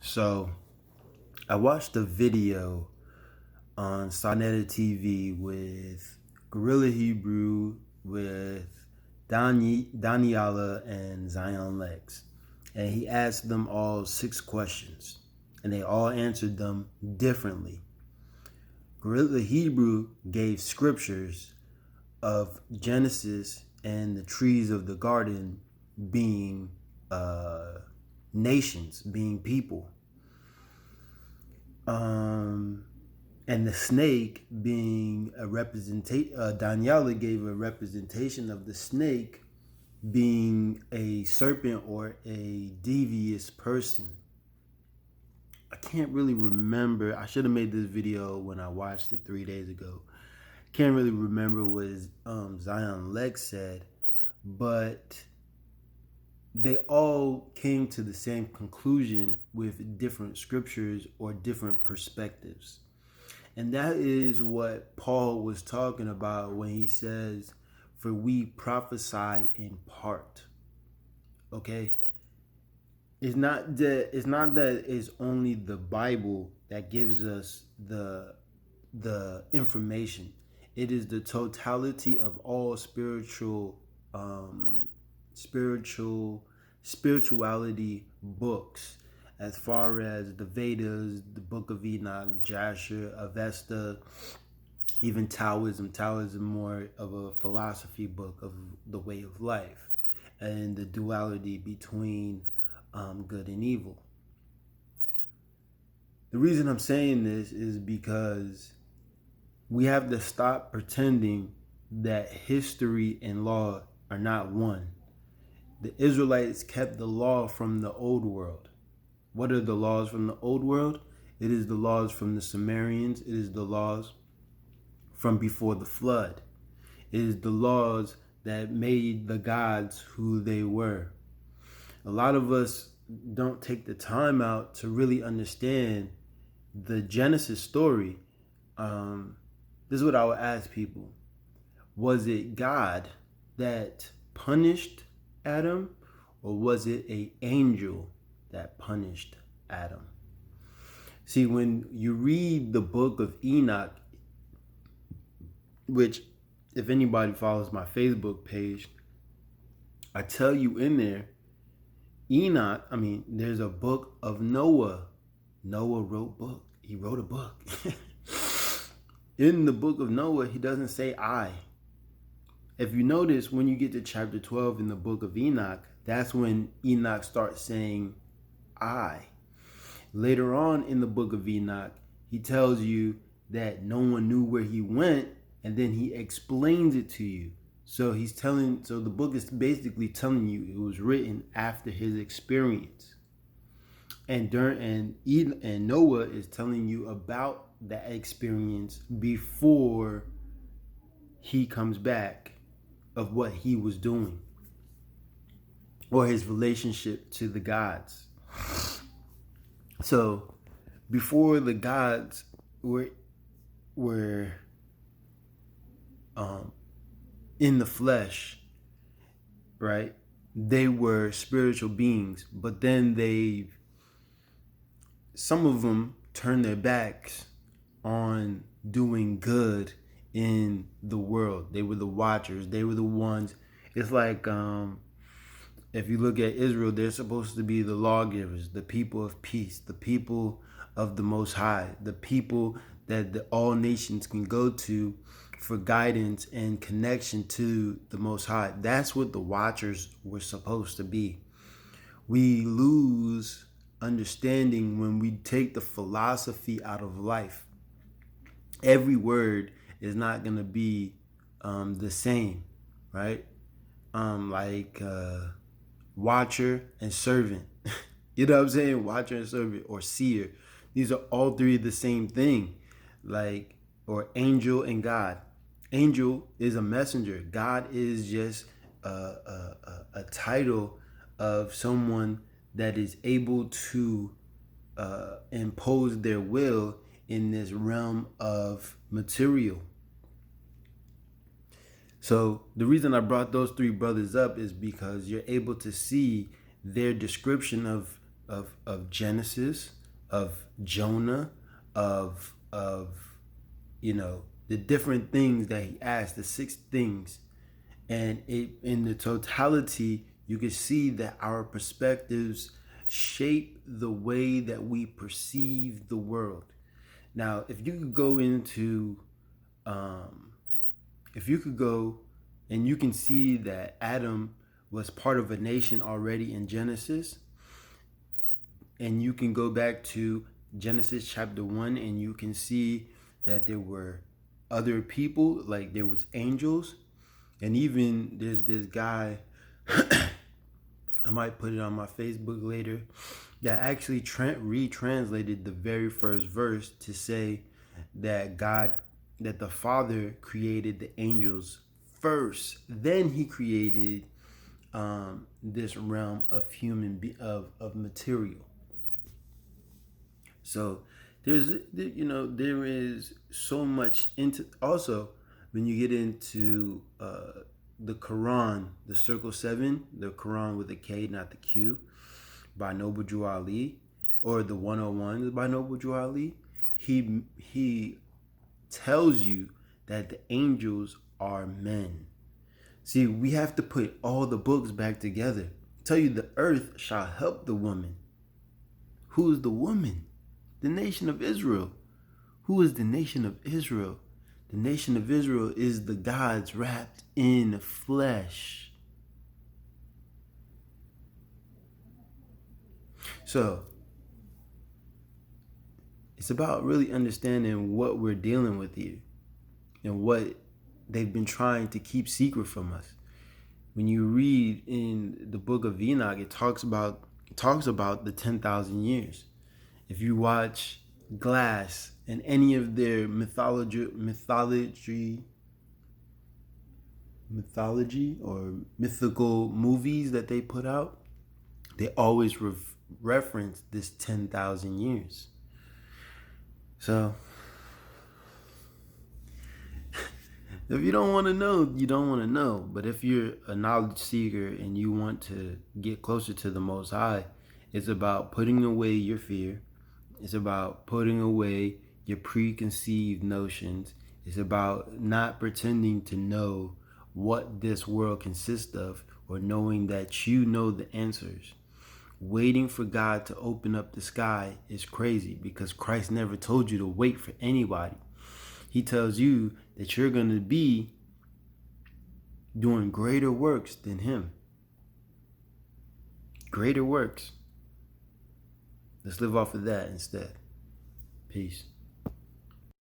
So I watched a video on Sonetta TV with Gorilla Hebrew, with Daniela and Zion Lex. And he asked them all 6 questions, and they all answered them differently. Gorilla Hebrew gave scriptures of Genesis and the trees of the garden being nations, being people. And the snake being a representation. Daniela gave a representation of the snake being a serpent or a devious person. I can't really remember. I should have made this video when I watched it 3 days ago. Can't really remember what Zion Lex said, but they all came to the same conclusion with different scriptures or different perspectives. And that is what Paul was talking about when he says, for we prophesy in part. Okay? It's not that it's only the Bible that gives us the information. It is the totality of all spirituality books, as far as the Vedas, the Book of Enoch, Jasher, Avesta, even Taoism. Taoism more of a philosophy book of the way of life and the duality between good and evil. The reason I'm saying this is because we have to stop pretending that history and law are not one. The Israelites kept the law from the old world. What are the laws from the old world? It is the laws from the Sumerians. It is the laws from before the flood. It is the laws that made the gods who they were. A lot of us don't take the time out to really understand the Genesis story. This is what I would ask people. Was it God that punished Adam, or was it an angel that punished Adam? See, when you read the book of Enoch, which if anybody follows my Facebook page, I tell you in there, Enoch, there's a book of Noah. Noah wrote a book. In the book of Noah, he doesn't say I. If you notice, when you get to chapter 12 in the book of Enoch, that's when Enoch starts saying I. Later on in the book of Enoch, he tells you that no one knew where he went, and then he explains it to you. So the book is basically telling you it was written after his experience. And Noah is telling you about that experience before he comes back, of what he was doing or his relationship to the gods. So before the gods were in the flesh, right? They were spiritual beings, but then some of them turned their backs on doing good in the world. They were the watchers. They were the ones. It's like if you look at Israel, they're supposed to be the lawgivers, the people of peace, the people of the Most High, the people that all nations can go to for guidance and connection to the Most High. That's what the watchers were supposed to be. We lose understanding when we take the philosophy out of life. Every word is not going to be the same, right? Like watcher and servant. You know what I'm saying? Watcher and servant, or seer. These are all three the same thing. Like, or angel and God. Angel is a messenger. God is just a title of someone that is able to impose their will in this realm of material. So the reason I brought those three brothers up is because you're able to see their description of of Genesis, of Jonah, of the different things that he asked, the 6 things. And in the totality, you can see that our perspectives shape the way that we perceive the world. Now, if you could go and you can see that Adam was part of a nation already in Genesis, and you can go back to Genesis chapter 1 and you can see that there were other people, like there was angels, and even there's this guy, I might put it on my Facebook later, that actually retranslated the very first verse to say that the Father created the angels first, then he created this realm of of material. So there is so much into. Also, when you get into the Quran, the Circle 7, the Quran with a K, not the Q, by Noble Drew Ali, or the 101 by Noble Drew Ali, he tells you that the angels are men. See, we have to put all the books back together. Tell you the earth shall help the woman. Who is the woman? The nation of Israel. Who is the nation of Israel? The nation of Israel is the gods wrapped in flesh. So, it's about really understanding what we're dealing with here and what they've been trying to keep secret from us. When you read in the book of Enoch, it talks about the 10,000 years. If you watch Glass and any of their mythology or mythical movies that they put out, they always reference this 10,000 years. So if you don't want to know, you don't want to know. But if you're a knowledge seeker and you want to get closer to the Most High, it's about putting away your fear. It's about putting away your preconceived notions. It's about not pretending to know what this world consists of, or knowing that you know the answers. Waiting for God to open up the sky is crazy, because Christ never told you to wait for anybody. He tells you that you're going to be doing greater works than him. Greater works. Let's live off of that instead. Peace.